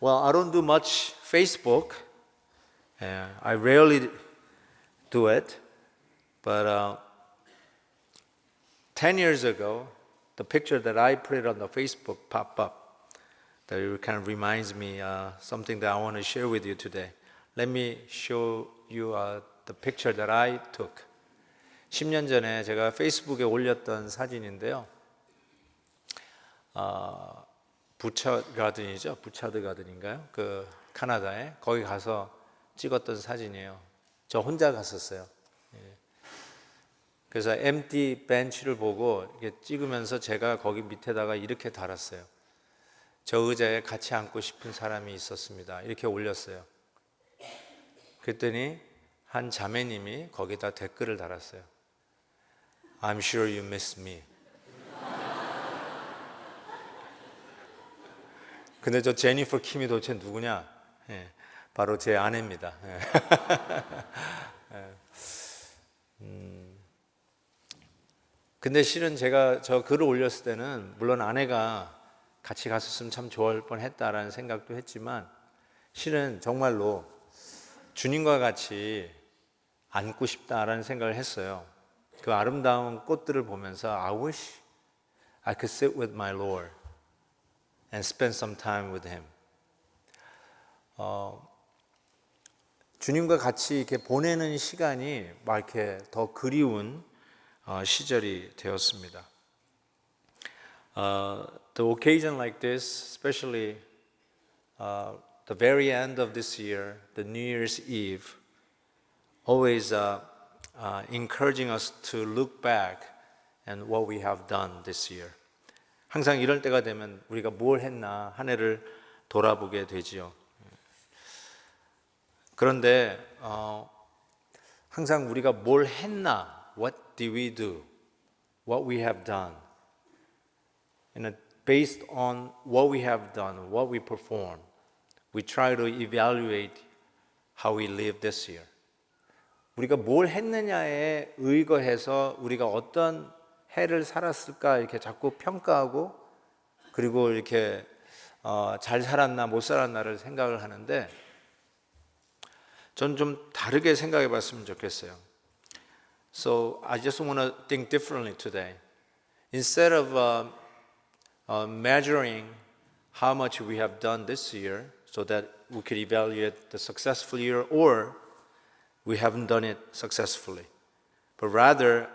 Well, I don't do much Facebook. I rarely do it. But 10 years ago, the picture that I put on the Facebook popped up. That it kind of reminds me something that I want to share with you today. Let me show you the picture that I took. 10년 전에 제가 페이스북에 올렸던 사진인데요. 부처 가든이죠. 부차드 가든인가요? 그 캐나다에 거기 가서 찍었던 사진이에요. 저 혼자 갔었어요. 그래서 empty bench를 보고 이렇게 찍으면서 제가 거기 밑에다가 이렇게 달았어요. 저 의자에 같이 앉고 싶은 사람이 있었습니다. 이렇게 올렸어요. 그랬더니 한 자매님이 거기다 댓글을 달았어요. I'm sure you miss me. 근데 저 제니퍼 킴이 도대체 누구냐? 바로 제 아내입니다. 근데 실은 제가 저 글을 올렸을 때는 물론 아내가 같이 갔었으면 참 좋을 뻔했다라는 생각도 했지만 실은 정말로 주님과 같이 앉고 싶다라는 생각을 했어요. 그 아름다운 꽃들을 보면서 I wish I could sit with my Lord and spend some time with Him. 주님과 같이 이렇게 보내는 시간이 막 이렇게 더 그리운 시절이 되었습니다. The occasion like this, especially the very end of this year, the New Year's Eve, always encouraging us to look back and what we have done this year. 항상 이럴 때가 되면 우리가 뭘 했나 한 해를 돌아보게 되지요. 그런데 항상 우리가 뭘 했나, what did we do, what we have done, and based on what we have done, what we performed, we try to evaluate how we live this year. 우리가 뭘 했느냐에 의거해서 우리가 어떤 해를 살았을까 이렇게 자꾸 평가하고 그리고 이렇게 잘 살았나 못 살았나를 생각을 하는데 전 좀 다르게 생각해 봤으면 좋겠어요. So I just want to think differently today. Instead of measuring how much we have done this year so that we could evaluate the successful year or we haven't done it successfully. But rather,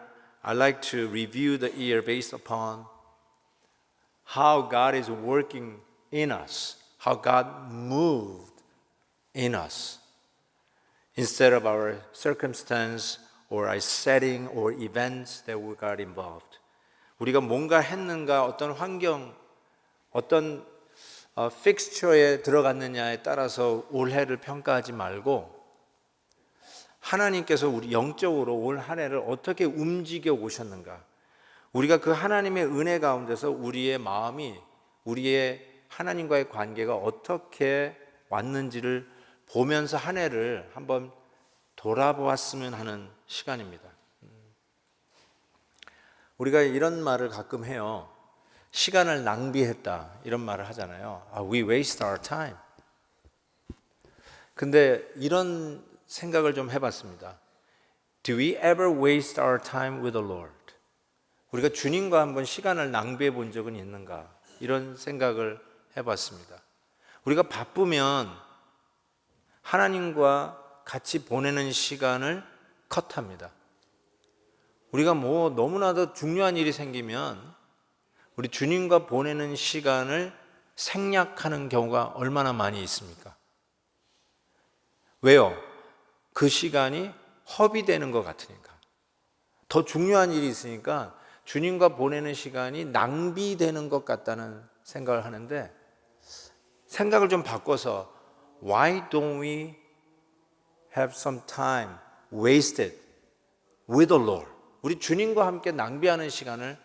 I like to review the year based upon how God is working in us, how God moved in us, instead of our circumstance or our setting or events that we got involved. 우리가 뭔가 했는가, 어떤 환경, 어떤 픽스처에 들어갔느냐에 따라서 올해를 평가하지 말고 하나님께서 우리 영적으로 올 한 해를 어떻게 움직여 오셨는가, 우리가 그 하나님의 은혜 가운데서 우리의 마음이 우리의 하나님과의 관계가 어떻게 왔는지를 보면서 한 해를 한번 돌아보았으면 하는 시간입니다. 우리가 이런 말을 가끔 해요. 시간을 낭비했다 이런 말을 하잖아요. We waste our time. 근데 이런 생각을 좀 해봤습니다. Do we ever waste our time with the Lord? 우리가 주님과 한번 시간을 낭비해 본 적은 있는가? 이런 생각을 해봤습니다. 우리가 바쁘면 하나님과 같이 보내는 시간을 컷합니다. 우리가 뭐 너무나도 중요한 일이 생기면 우리 주님과 보내는 시간을 생략하는 경우가 얼마나 많이 있습니까? 왜요? 그 시간이 허비되는 것 같으니까. 더 중요한 일이 있으니까 주님과 보내는 시간이 낭비되는 것 같다는 생각을 하는데 생각을 좀 바꿔서 Why don't we have some time wasted with the Lord? 우리 주님과 함께 낭비하는 시간을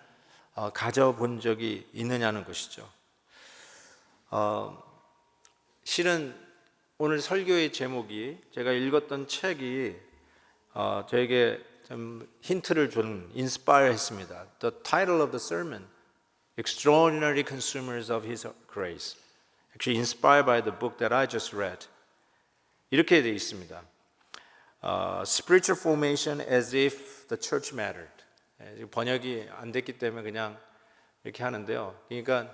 가져본 적이 있느냐는 것이죠. 실은 오늘 설교의 제목이 제가 읽었던 책이 저에게 좀 힌트를 준 인스파이어 했습니다. The title of the sermon, Extraordinary Consumers of His Grace. Actually inspired by the book that I just read. 이렇게 되어 있습니다. Spiritual formation as if the church mattered. 번역이 안 됐기 때문에 그냥 이렇게 하는데요. 그러니까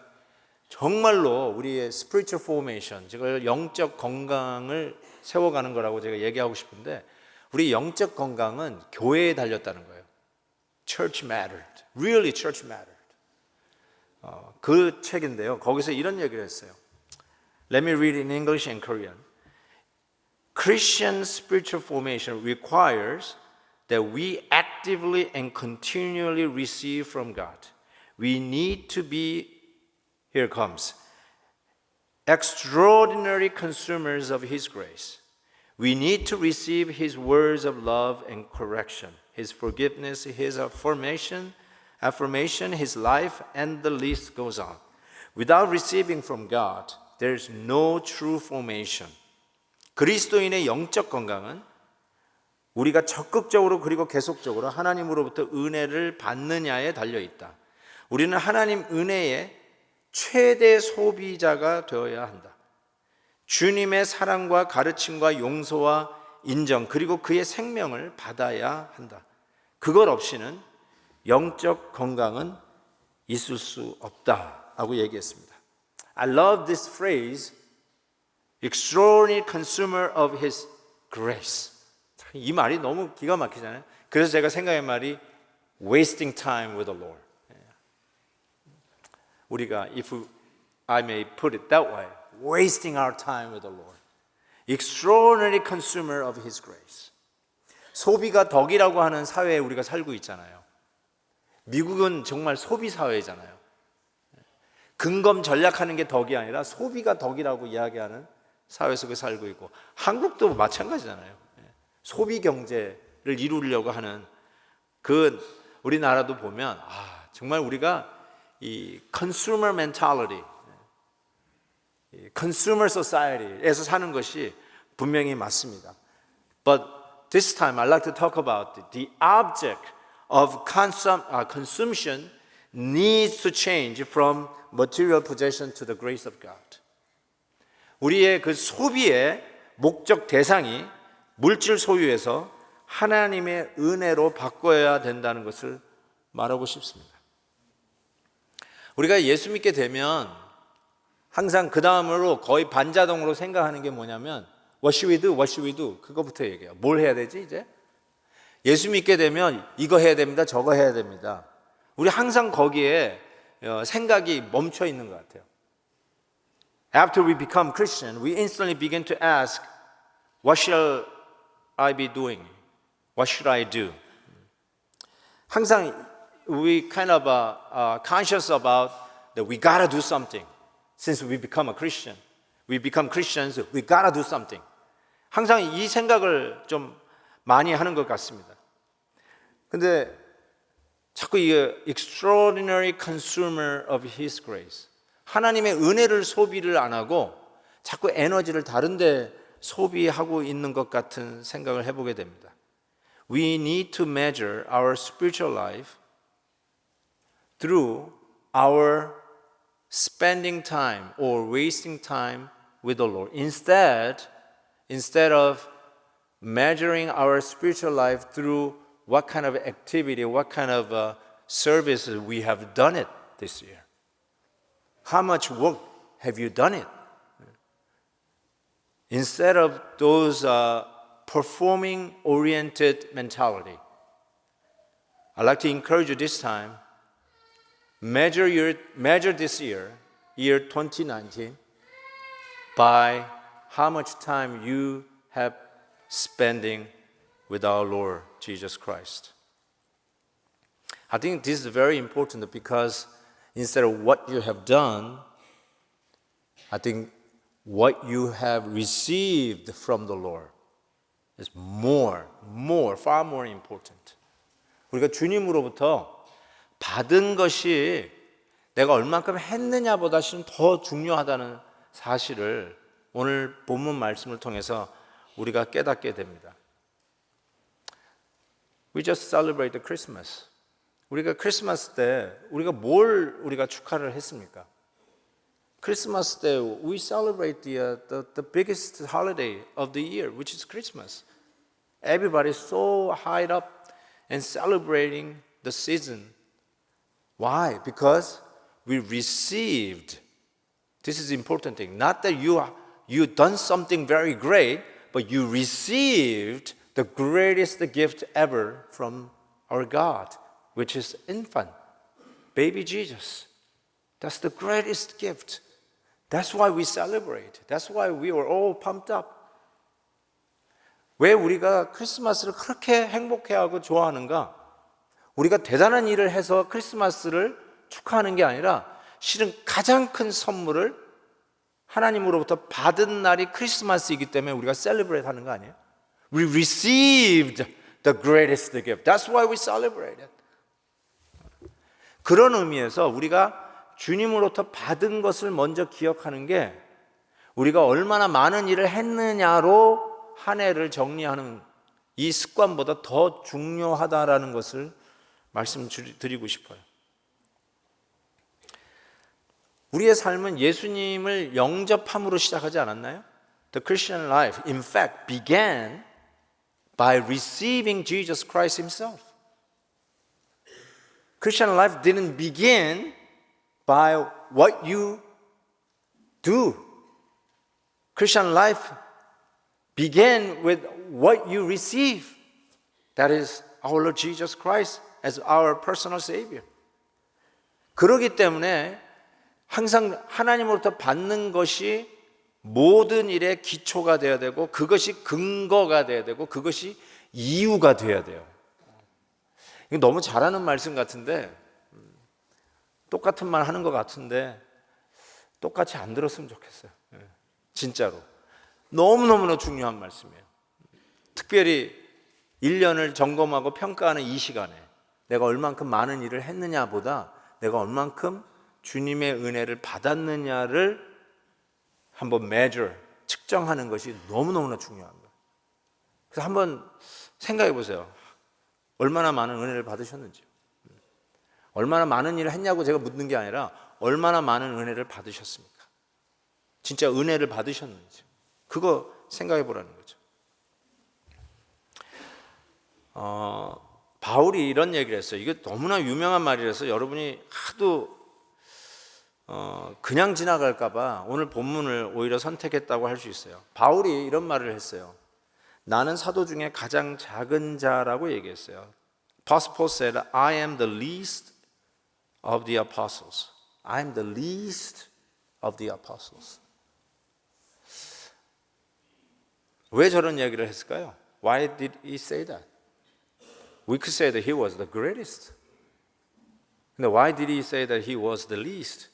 정말로 우리의 spiritual formation, 즉 영적 건강을 세워가는 거라고 제가 얘기하고 싶은데 우리 영적 건강은 교회에 달렸다는 거예요. Church mattered. Really church mattered. 그 책인데요. 거기서 이런 얘기를 했어요. Let me read in English and Korean. Christian spiritual formation requires that we actively and continually receive from God. We need to be, here comes, extraordinary consumers of His grace. We need to receive His words of love and correction, His forgiveness, His affirmation, His life, and the list goes on. Without receiving from God, there is no true formation. 그리스도인의 영적 건강은 우리가 적극적으로 그리고 계속적으로 하나님으로부터 은혜를 받느냐에 달려 있다. 우리는 하나님 은혜의 최대 소비자가 되어야 한다. 주님의 사랑과 가르침과 용서와 인정 그리고 그의 생명을 받아야 한다. 그것 없이는 영적 건강은 있을 수 없다라고 얘기했습니다. I love this phrase, extraordinary consumer of His grace. 이 말이 너무 기가 막히잖아요. 그래서 제가 생각한 말이 wasting time with the Lord. 우리가 if I may put it that way, wasting our time with the Lord. Extraordinary consumer of His grace. 소비가 덕이라고 하는 사회에 우리가 살고 있잖아요. 미국은 정말 소비 사회잖아요. 근검 전략하는 게 덕이 아니라 소비가 덕이라고 이야기하는 사회 속에 살고 있고 한국도 마찬가지잖아요. 소비 경제를 이루려고 하는 그 우리나라도 보면 정말 우리가 이 consumer mentality, consumer society에서 사는 것이 분명히 맞습니다. But this time I'd like to talk about the object of consumption needs to change from material possession to the grace of God. 우리의 그 소비의 목적 대상이 물질 소유에서 하나님의 은혜로 바꿔야 된다는 것을 말하고 싶습니다. 우리가 예수 믿게 되면 항상 그 다음으로 거의 반자동으로 생각하는 게 뭐냐면 What should we do? What should we do? 그거부터 얘기해요. 뭘 해야 되지 이제? 예수 믿게 되면 이거 해야 됩니다. 저거 해야 됩니다. 우리 항상 거기에 생각이 멈춰 있는 것 같아요. After we become Christian, we instantly begin to ask, What shall I be doing? What should I do? 항상 we kind of conscious about that we gotta do something. Since we become a Christian, we become Christians, we gotta do something. 항상 이 생각을 좀 많이 하는 것 같습니다. 근데 자꾸 이 extraordinary consumer of His grace, 하나님의 은혜를 소비를 안 하고 자꾸 에너지를 다른 데 소비하고 있는 것 같은 생각을 해보게 됩니다. We need to measure our spiritual life through our spending time or wasting time with the Lord. Instead of measuring our spiritual life through what kind of activity, what kind of services we have done it this year. How much work have you done it? Instead of those performing-oriented mentality, I'd like to encourage you this time, measure this year 2019, by how much time you have spending with our Lord Jesus Christ. I think this is very important because instead of what you have done, I think what you have received from the Lord is far more important. 우리가 주님으로부터 받은 것이 내가 얼만큼 했느냐보다는 더 중요하다는 사실을 오늘 본문 말씀을 통해서 우리가 깨닫게 됩니다. We just celebrated Christmas. 우리가 크리스마스 때 우리가 뭘 우리가 축하를 했습니까? Christmas Day, we celebrate the biggest holiday of the year, which is Christmas. Everybody's so hyped up and celebrating the season. Why? Because we received. This is the important thing. Not that you done something very great, but you received the greatest gift ever from our God, which is infant, baby Jesus. That's the greatest gift. That's why we celebrate. That's why we were all pumped up. 왜 우리가 크리스마스를 그렇게 행복해하고 좋아하는가? 우리가 대단한 일을 해서 크리스마스를 축하하는 게 아니라 실은 가장 큰 선물을 하나님으로부터 받은 날이 크리스마스이기 때문에 우리가 celebrate 하는 거 아니에요? We received the greatest gift. That's why we celebrate it. 그런 의미에서 우리가 주님으로부터 받은 것을 먼저 기억하는 게 우리가 얼마나 많은 일을 했느냐로 한 해를 정리하는 이 습관보다 더 중요하다라는 것을 말씀드리고 싶어요. 우리의 삶은 예수님을 영접함으로 시작하지 않았나요? The Christian life, in fact, began by receiving Jesus Christ Himself. Christian life didn't begin by what you do. Christian life began with what you receive. That is our Lord Jesus Christ as our personal Savior. 그렇기 때문에 항상 하나님으로부터 받는 것이 모든 일의 기초가 되어야 되고 그것이 근거가 되어야 되고 그것이 이유가 되어야 돼요. 이거 너무 잘하는 말씀 같은데 똑같은 말 하는 것 같은데 똑같이 안 들었으면 좋겠어요. 진짜로 너무너무나 중요한 말씀이에요. 특별히 1년을 점검하고 평가하는 이 시간에 내가 얼만큼 많은 일을 했느냐보다 내가 얼만큼 주님의 은혜를 받았느냐를 한번 measure, 측정하는 것이 너무너무나 중요한 거예요. 그래서 한번 생각해 보세요. 얼마나 많은 은혜를 받으셨는지. 얼마나 많은 일을 했냐고 제가 묻는 게 아니라 얼마나 많은 은혜를 받으셨습니까? 진짜 은혜를 받으셨는지. 그거 생각해 보라는 거죠. 바울이 이런 얘기를 했어요. 이게 너무나 유명한 말이라서 여러분이 하도 그냥 지나갈까 봐 오늘 본문을 오히려 선택했다고 할 수 있어요. 바울이 이런 말을 했어요. 나는 사도 중에 가장 작은 자라고 얘기했어요. Apostle Paul said, I am the least of the apostles. I am the least of the apostles. 왜 저런 얘기를 했을까요? Why did he say that? We could say that he was the greatest. 근데 why did he say that he was the least?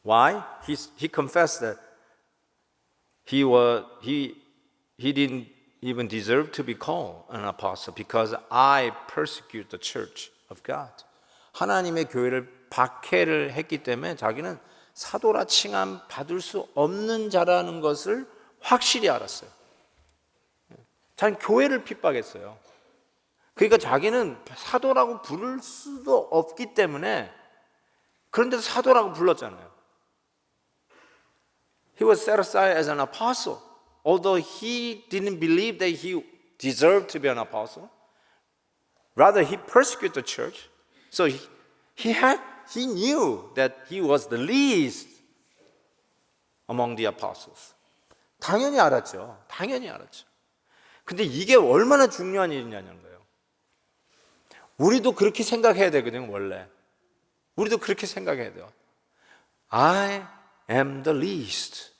Why? He confessed that he didn't even deserve to be called an apostle because I persecute the church of God. 하나님의 교회를 박해를 했기 때문에 자기는 사도라 칭함 받을 수 없는 자라는 것을 확실히 알았어요. 자기는 교회를 핍박했어요. 그러니까 자기는 사도라고 부를 수도 없기 때문에 그런데도 사도라고 불렀잖아요. He was set aside as an apostle, although he didn't believe that he deserved to be an apostle. Rather, he persecuted the church. So he knew that he was the least among the apostles. 당연히 알았죠. 당연히 알았죠. 근데 이게 얼마나 중요한 일이냐는 거예요. 우리도 그렇게 생각해야 되거든요, 원래. 우리도 그렇게 생각해야 돼요. I am the least.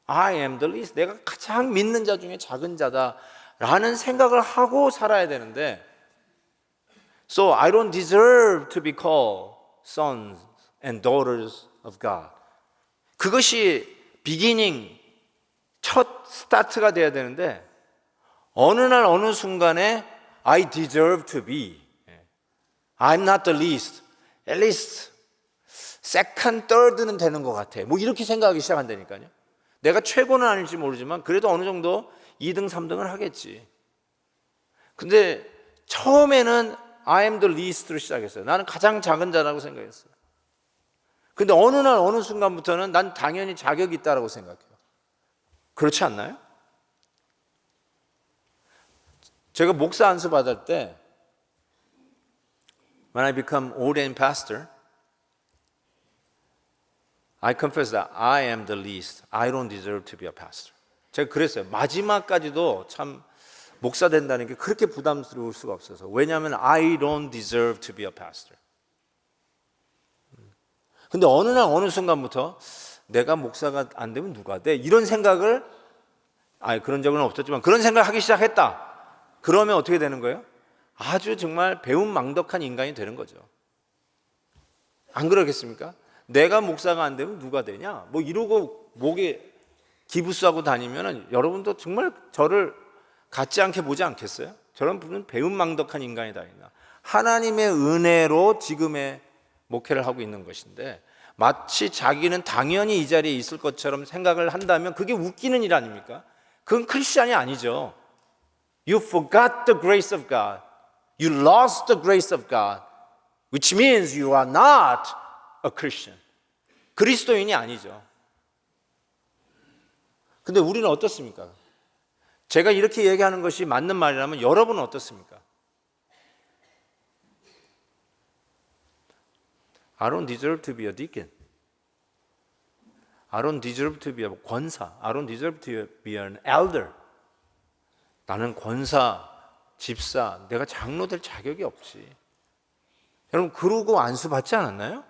I am the least. 내가 가장 믿는 자 중에 작은 자다라는 생각을 하고 살아야 되는데 So I don't deserve to be called sons and daughters of God. 그것이 beginning, 첫 스타트가 돼야 되는데 어느 날 어느 순간에 I deserve to be. I'm not the least. At least second, third는 되는 것 같아. 뭐 이렇게 생각하기 시작한다니까요. 내가 최고는 아닐지 모르지만 그래도 어느 정도 2등, 3등은 하겠지. 근데 처음에는 I am the least로 시작했어요. 나는 가장 작은 자라고 생각했어요. 근데 어느 날 어느 순간부터는 난 당연히 자격이 있다고 생각해요. 그렇지 않나요? 제가 목사 안수 받을 때 When I become ordained pastor, I confess that I am the least. I don't deserve to be a pastor. 제가 그랬어요. 마지막까지도 참 목사 된다는 게 그렇게 부담스러울 수가 없어서. 왜냐하면 I don't deserve to be a pastor. 근데 어느 날 어느 순간부터 내가 목사가 안 되면 누가 돼? 이런 생각을 그런 적은 없었지만 그런 생각을 하기 시작했다. 그러면 어떻게 되는 거예요? 아주 정말 배은망덕한 인간이 되는 거죠. 안 그러겠습니까? 내가 목사가 안 되면 누가 되냐? 뭐 이러고 목에 기부스하고 다니면은 여러분도 정말 저를 같지 않게 보지 않겠어요? 저런 분은 배은망덕한 인간이다. 하나님의 은혜로 지금의 목회를 하고 있는 것인데 마치 자기는 당연히 이 자리에 있을 것처럼 생각을 한다면 그게 웃기는 일 아닙니까? 그건 크리스찬이 아니죠. You forgot the grace of God. You lost the grace of God, which means you are not a Christian. 그리스도인이 아니죠. 근데 우리는 어떻습니까? 제가 이렇게 얘기하는 것이 맞는 말이라면 여러분은 어떻습니까? I don't deserve to be a deacon. I don't deserve to be a 권사. I don't deserve to be an elder. 나는 권사, 집사, 내가 장로 될 자격이 없지. 여러분 그러고 안수 받지 않았나요?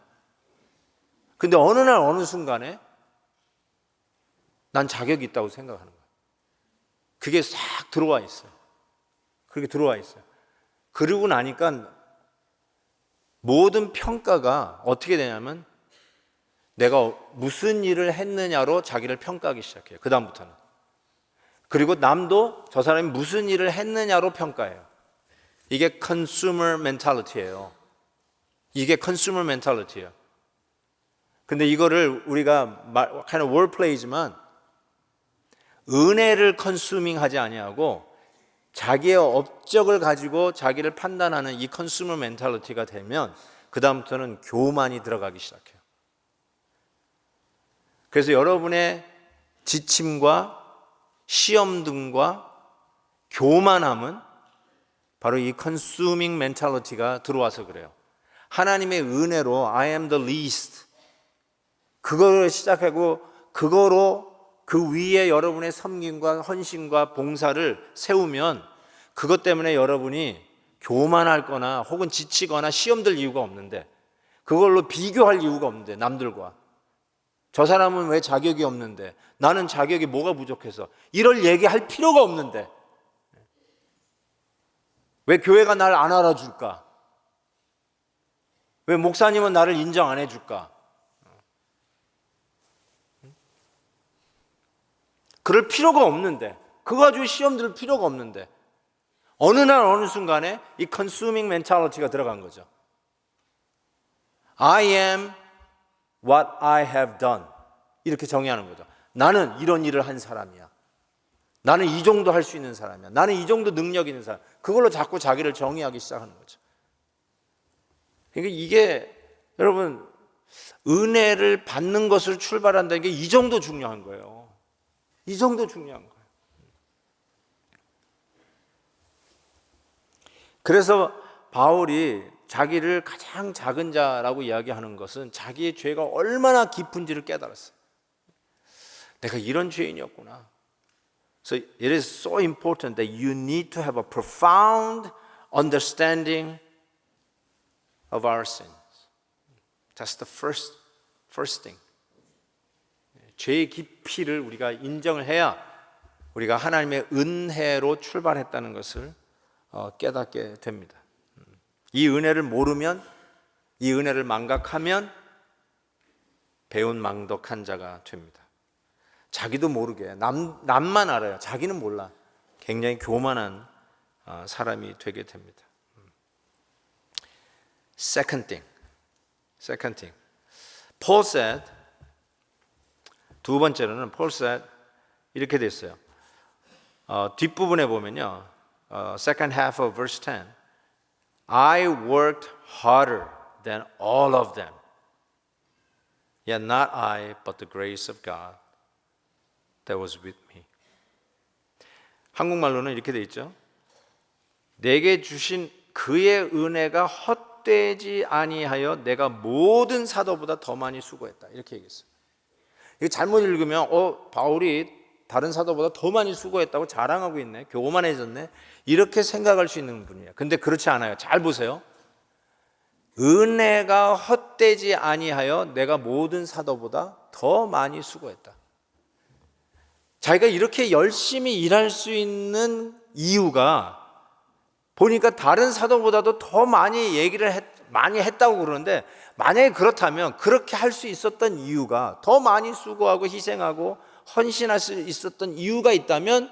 근데 어느 날 어느 순간에 난 자격이 있다고 생각하는 거예요. 그게 싹 들어와 있어요. 그렇게 들어와 있어요. 그러고 나니까 모든 평가가 어떻게 되냐면 내가 무슨 일을 했느냐로 자기를 평가하기 시작해요. 그 다음부터는. 그리고 남도 저 사람이 무슨 일을 했느냐로 평가해요. 이게 consumer mentality예요. 이게 consumer mentality예요. 근데 이거를 우리가 kind of wordplay지만 은혜를 consuming 하지 아니하고 자기의 업적을 가지고 자기를 판단하는 이 consumer mentality가 되면 그 다음부터는 교만이 들어가기 시작해요. 그래서 여러분의 지침과 시험 등과 교만함은 바로 이 consuming mentality가 들어와서 그래요. 하나님의 은혜로 I am the least 그거를 시작하고 그거로 그 위에 여러분의 섬김과 헌신과 봉사를 세우면 그것 때문에 여러분이 교만할 거나 혹은 지치거나 시험들 이유가 없는데 그걸로 비교할 이유가 없는데 남들과 저 사람은 왜 자격이 없는데 나는 자격이 뭐가 부족해서 이럴 얘기할 필요가 없는데 왜 교회가 날 안 알아줄까? 왜 목사님은 나를 인정 안 해줄까? 그럴 필요가 없는데 그거 가지고 시험 들 필요가 없는데 어느 날 어느 순간에 이 consuming mentality가 들어간 거죠. I am what I have done 이렇게 정의하는 거죠. 나는 이런 일을 한 사람이야. 나는 이 정도 할 수 있는 사람이야. 나는 이 정도 능력 있는 사람. 그걸로 자꾸 자기를 정의하기 시작하는 거죠. 그러니까 이게 여러분 은혜를 받는 것을 출발한다는 게 이 정도 중요한 거예요. 이 정도 중요한 거예요. 그래서 바울이 자기를 가장 작은 자라고 이야기하는 것은 자기의 죄가 얼마나 깊은지를 깨달았어요. 내가 이런 죄인이었구나. So it is so important that you need to have a profound understanding of our sins. That's the first thing. 죄의 깊이를 우리가 인정을 해야 우리가 하나님의 은혜로 출발했다는 것을 깨닫게 됩니다. 이 은혜를 모르면, 이 은혜를 망각하면 배은망덕한 자가 됩니다. 자기도 모르게 남만 알아요. 자기는 몰라. 굉장히 교만한 사람이 되게 됩니다. Second thing. Paul said, 두 번째로는 Paul said 이렇게 됐어요. 뒷부분에 보면요. Second half of verse 10. I worked harder than all of them. Yet not I, but the grace of God that was with me. 한국말로는 이렇게 돼 있죠. 내게 주신 그의 은혜가 헛되지 아니하여 내가 모든 사도보다 더 많이 수고했다. 이렇게 얘기했어요. 이거 잘못 읽으면 바울이 다른 사도보다 더 많이 수고했다고 자랑하고 있네. 교만해졌네. 이렇게 생각할 수 있는 분이에요. 근데 그렇지 않아요. 잘 보세요. 은혜가 헛되지 아니하여 내가 모든 사도보다 더 많이 수고했다. 자기가 이렇게 열심히 일할 수 있는 이유가 보니까 다른 사도보다도 더 많이 많이 했다고 그러는데, 만약에 그렇다면 그렇게 할 수 있었던 이유가, 더 많이 수고하고 희생하고 헌신할 수 있었던 이유가 있다면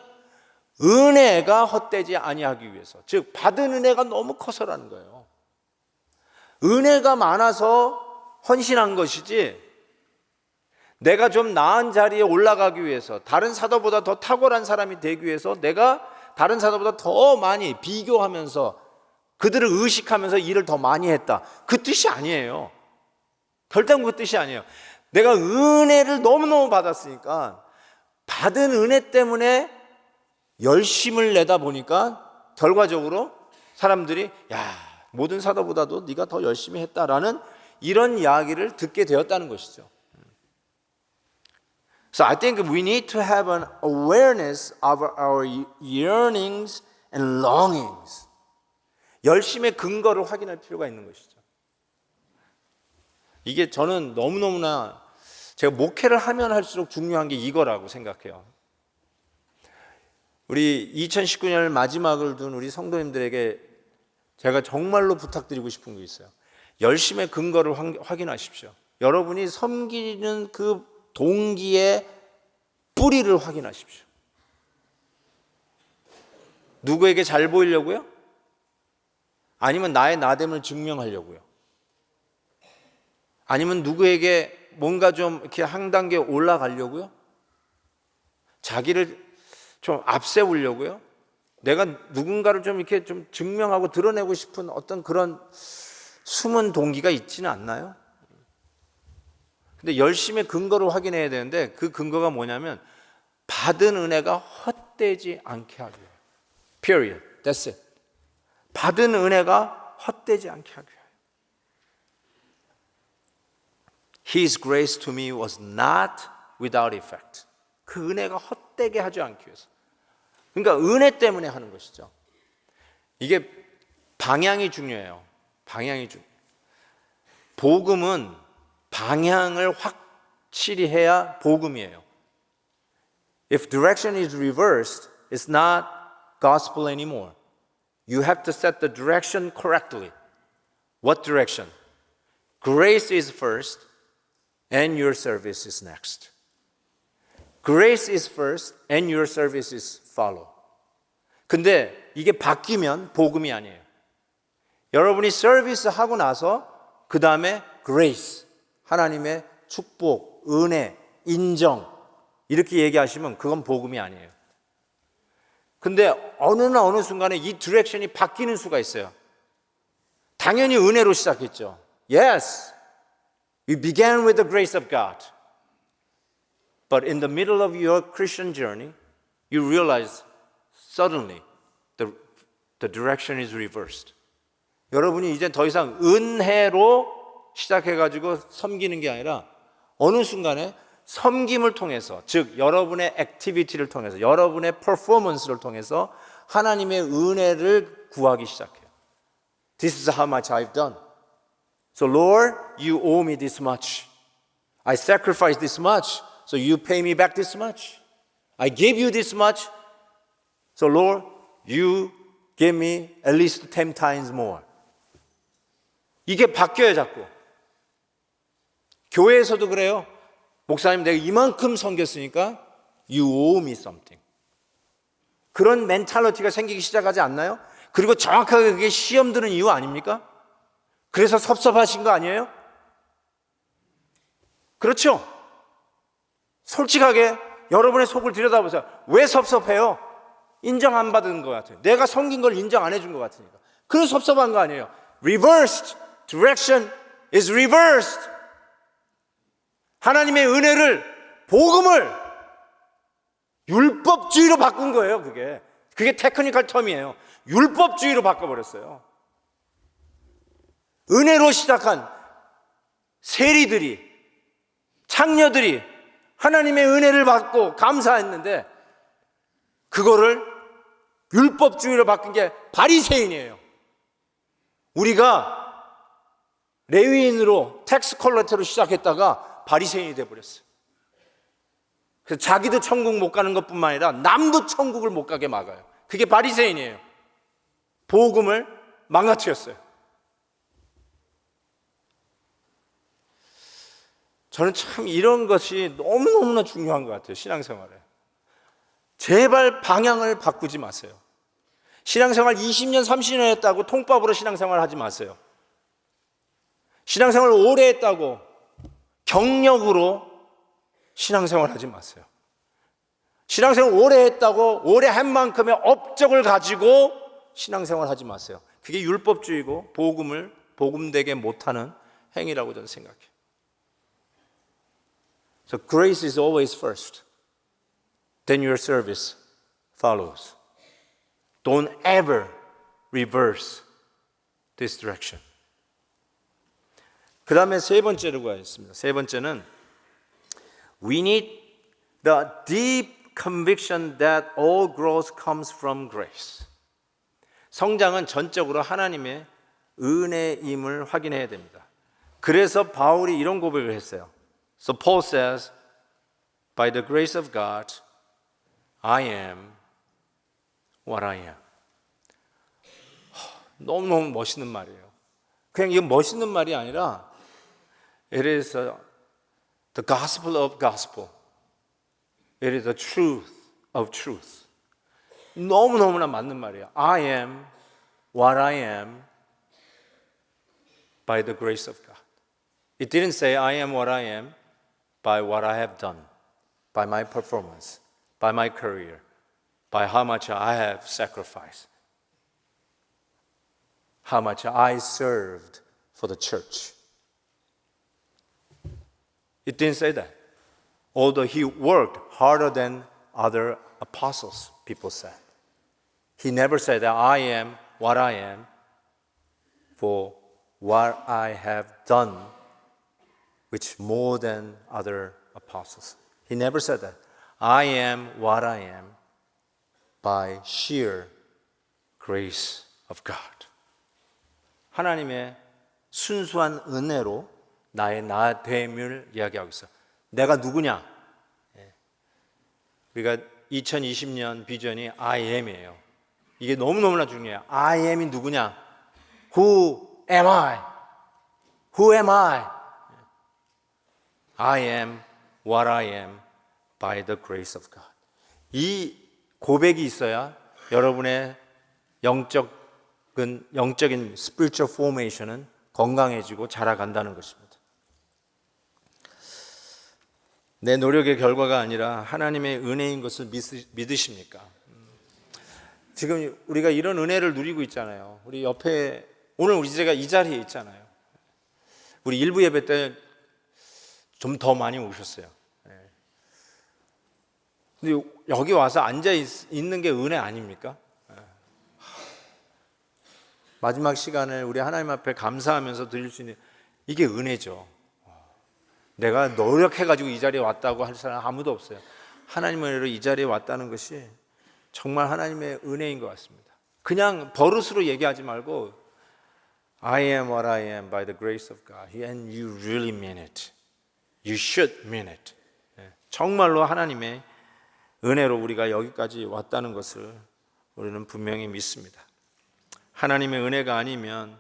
은혜가 헛되지 아니하기 위해서, 즉 받은 은혜가 너무 커서라는 거예요. 은혜가 많아서 헌신한 것이지, 내가 좀 나은 자리에 올라가기 위해서, 다른 사도보다 더 탁월한 사람이 되기 위해서 내가 다른 사도보다 더 많이 비교하면서 그들을 의식하면서 일을 더 많이 했다, 그 뜻이 아니에요. 결단 그 뜻이 아니에요. 내가 은혜를 너무너무 받았으니까 받은 은혜 때문에 열심을 내다 보니까 결과적으로 사람들이 모든 사도보다도 네가 더 열심히 했다라는 이런 이야기를 듣게 되었다는 것이죠. So I think we need to have an awareness of our yearnings and longings. 열심의 근거를 확인할 필요가 있는 것이죠. 이게 저는 너무너무나 제가 목회를 하면 할수록 중요한 게 이거라고 생각해요. 우리 2019년 마지막을 둔 우리 성도님들에게 제가 정말로 부탁드리고 싶은 게 있어요. 열심의 근거를 확인하십시오. 여러분이 섬기는 그 동기의 뿌리를 확인하십시오. 누구에게 잘 보이려고요? 아니면 나의 나됨을 증명하려고요? 아니면 누구에게 뭔가 좀 이렇게 한 단계 올라가려고요? 자기를 좀 앞세우려고요? 내가 누군가를 좀 이렇게 좀 증명하고 드러내고 싶은 어떤 그런 숨은 동기가 있지는 않나요? 근데 열심히 근거를 확인해야 되는데, 그 근거가 뭐냐면 받은 은혜가 헛되지 않게 하기 위해요. Period. That's it. 받은 은혜가 헛되지 않게 하기 위해요. His grace to me was not without effect. 그 은혜가 헛되게 하지 않기 위해서. 그러니까 은혜 때문에 하는 것이죠. 이게 방향이 중요해요. 방향이 중요해요. 복음은 방향을 확실히 해야 복음이에요. If direction is reversed, it's not gospel anymore. You have to set the direction correctly. What direction? Grace is first, and your service is next. Grace is first, and your services follow. 근데 이게 바뀌면 복음이 아니에요. 여러분이 서비스 하고 나서 그 다음에 grace, 하나님의 축복, 은혜, 인정 이렇게 얘기하시면 그건 복음이 아니에요. 근데 어느 순간에 이 디렉션이 바뀌는 수가 있어요. 당연히 은혜로 시작했죠. Yes, we began with the grace of God. But in the middle of your Christian journey, you realize suddenly the direction is reversed. 여러분이 이제 더 이상 은혜로 시작해가지고 섬기는 게 아니라 어느 순간에 섬김을 통해서, 즉 여러분의 액티비티를 통해서, 여러분의 퍼포먼스를 통해서 하나님의 은혜를 구하기 시작해요. This is how much I've done. So Lord, you owe me this much. I sacrificed this much, so you pay me back this much. I gave you this much, so Lord, you give me at least 10 times more. 이게 바뀌어요, 자꾸. 교회에서도 그래요. 목사님, 내가 이만큼 섬겼으니까 you owe me something. 그런 멘탈리티가 생기기 시작하지 않나요? 그리고 정확하게 그게 시험 드는 이유 아닙니까? 그래서 섭섭하신 거 아니에요? 그렇죠? 솔직하게 여러분의 속을 들여다보세요. 왜 섭섭해요? 인정 안 받은 것 같아요. 내가 섬긴 걸 인정 안 해준 것 같으니까. 그래서 섭섭한 거 아니에요. Reversed. Direction is reversed. 하나님의 은혜를, 복음을 율법주의로 바꾼 거예요. 그게 테크니컬 텀이에요. 율법주의로 바꿔버렸어요. 은혜로 시작한 세리들이, 창녀들이 하나님의 은혜를 받고 감사했는데 그거를 율법주의로 바꾼 게 바리새인이에요. 우리가 레위인으로 텍스 컬렉터로 시작했다가 바리새인이 돼버렸어요. 그래서 자기도 천국 못 가는 것뿐만 아니라 남도 천국을 못 가게 막아요. 그게 바리새인이에요. 복음을 망가뜨렸어요. 저는 참 이런 것이 너무너무나 중요한 것 같아요. 신앙생활에 제발 방향을 바꾸지 마세요. 신앙생활 20년 30년 했다고 통밥으로 신앙생활 하지 마세요. 신앙생활 오래 했다고 경력으로 신앙생활 하지 마세요. 신앙생활 오래 했다고 오래 한 만큼의 업적을 가지고 신앙생활 하지 마세요. 그게 율법주의고 복음을 복음되게 못하는 행위라고 저는 생각해요. So grace is always first. Then your service follows. Don't ever reverse this direction. 그 다음에 세 번째로 가겠습니다. 세 번째는 We need the deep conviction that all growth comes from grace. 성장은 전적으로 하나님의 은혜임을 확인해야 됩니다. 그래서 바울이 이런 고백을 했어요. So Paul says, by the grace of God, I am what I am. 너무너무 멋있는 말이에요. 그냥 이건 멋있는 말이 아니라 It is the gospel of gospel. It is the truth of truth. 너무너무나 맞는 말이에요. I am what I am by the grace of God. It didn't say I am what I am by what I have done, by my performance, by my career, by how much I have sacrificed, how much I served for the church. It didn't say that. Although he worked harder than other apostles, people said. He never said that I am what I am for what I have done, which more than other apostles. He never said that. I am what I am by sheer grace of God. 하나님의 순수한 은혜로 나의 나됨을 이야기하고 있어. 내가 누구냐? 우리가 2020년 비전이 I am이에요. 이게 너무너무나 중요해요. I am이 누구냐? Who am I? Who am I? I am what I am by the grace of God. 이 고백이 있어야 여러분의 영적인 spiritual formation은 건강해지고 자라간다는 것입니다. 내 노력의 결과가 아니라 하나님의 은혜인 것을 믿으십니까? 지금 우리가 이런 은혜를 누리고 있잖아요. 우리 옆에 오늘 우리 제가 이 자리에 있잖아요. 우리 일부 예배 때 좀 더 많이 오셨어요. 근데 여기 와서 앉아 있는 게 은혜 아닙니까? 마지막 시간을 우리 하나님 앞에 감사하면서 드릴 수 있는 이게 은혜죠. 내가 노력해가지고 이 자리에 왔다고 할 사람 아무도 없어요. 하나님의 은혜로 이 자리에 왔다는 것이 정말 하나님의 은혜인 것 같습니다. 그냥 버릇으로 얘기하지 말고 I am what I am by the grace of God and you really mean it. You should mean it. 정말로 하나님의 은혜로 우리가 여기까지 왔다는 것을 우리는 분명히 믿습니다. 하나님의 은혜가 아니면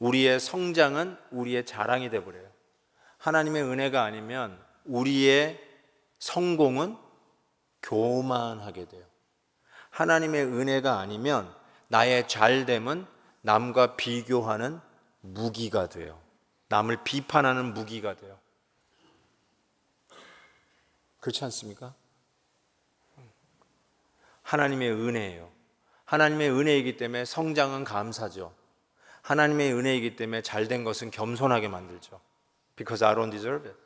우리의 성장은 우리의 자랑이 되어버려요. 하나님의 은혜가 아니면 우리의 성공은 교만하게 돼요. 하나님의 은혜가 아니면 나의 잘됨은 남과 비교하는 무기가 돼요. 남을 비판하는 무기가 돼요. 그렇지 않습니까? 하나님의 은혜예요. 하나님의 은혜이기 때문에 성장은 감사죠. 하나님의 은혜이기 때문에 잘된 것은 겸손하게 만들죠. Because I don't deserve it.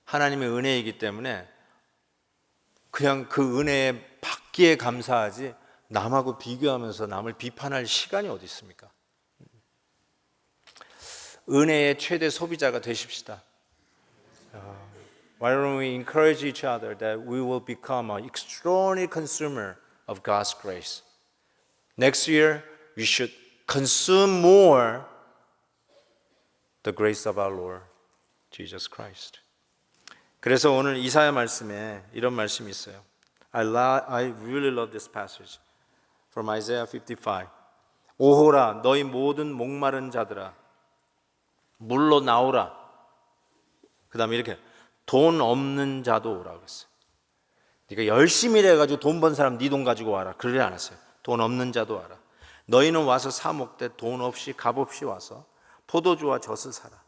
하나님의 은혜이기 때문에 그냥 그 은혜에 받기에 감사하지 남하고 비교하면서 남을 비판할 시간이 어디 있습니까? 은혜의 최대 소비자가 되십시다. Why don't we encourage each other that we will become an extraordinary consumer of God's grace? Next year, we should consume more the grace of our Lord Jesus Christ. 그래서 오늘 이사야 말씀에 이런 말씀이 있어요. I really love this passage from Isaiah 55. 오호라 너희 모든 목마른 자들아 물로 나오라. 그 다음에 이렇게 돈 없는 자도 오라 그랬어요. 그러니까 열심히 일해가지고 돈 번 사람 네 돈 가지고 와라 그러지 않았어요. 돈 없는 자도 와라. 너희는 와서 사 먹되 돈 없이 값 없이 와서 포도주와 젖을 사라.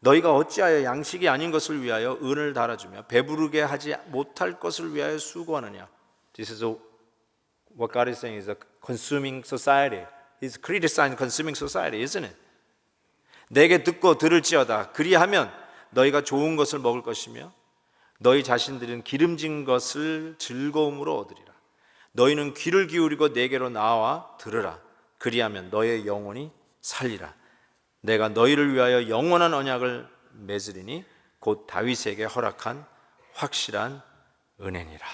너희가 어찌하여 양식이 아닌 것을 위하여 은을 달아주며 배부르게 하지 못할 것을 위하여 수고하느냐. This is what God is saying is a consuming society. He's criticizing consuming society, isn't it? 내게 듣고 들을지어다. 그리하면 너희가 좋은 것을 먹을 것이며 너희 자신들은 기름진 것을 즐거움으로 얻으리라. 너희는 귀를 기울이고 내게로 나와 들으라. 그리하면 너의 영혼이 살리라. 내가 너희를 위하여 영원한 언약을 맺으리니 곧 다윗에게 허락한 확실한 은혜니라.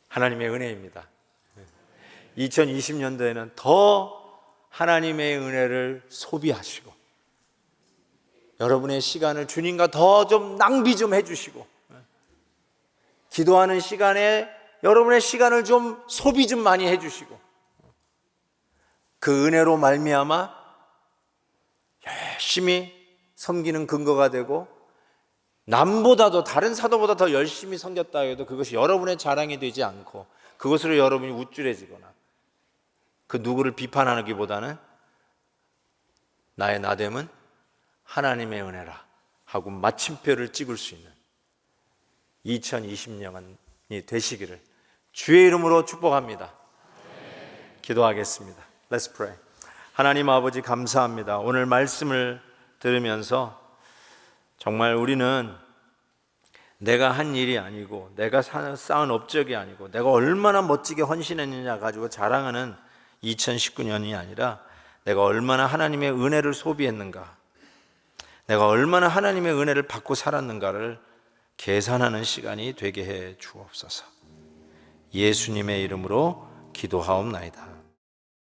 하나님의 은혜입니다. 2020년도에는 더 하나님의 은혜를 소비하시고 여러분의 시간을 주님과 더 좀 낭비 좀 해주시고 기도하는 시간에 여러분의 시간을 좀 소비 좀 많이 해주시고 그 은혜로 말미암아 열심히 섬기는 근거가 되고 남보다도 다른 사도보다 더 열심히 섬겼다 해도 그것이 여러분의 자랑이 되지 않고 그것으로 여러분이 우쭐해지거나 그 누구를 비판하기보다는 나의 나됨은 하나님의 은혜라 하고 마침표를 찍을 수 있는 2020년이 되시기를 주의 이름으로 축복합니다. 기도하겠습니다. Let's pray. 하나님 아버지 감사합니다. 오늘 말씀을 들으면서 정말 우리는 내가 한 일이 아니고 내가 쌓은 업적이 아니고 내가 얼마나 멋지게 헌신했느냐 가지고 자랑하는 2019년이 아니라 내가 얼마나 하나님의 은혜를 소비했는가, 내가 얼마나 하나님의 은혜를 받고 살았는가를 계산하는 시간이 되게 해 주옵소서. 예수님의 이름으로 기도하옵나이다.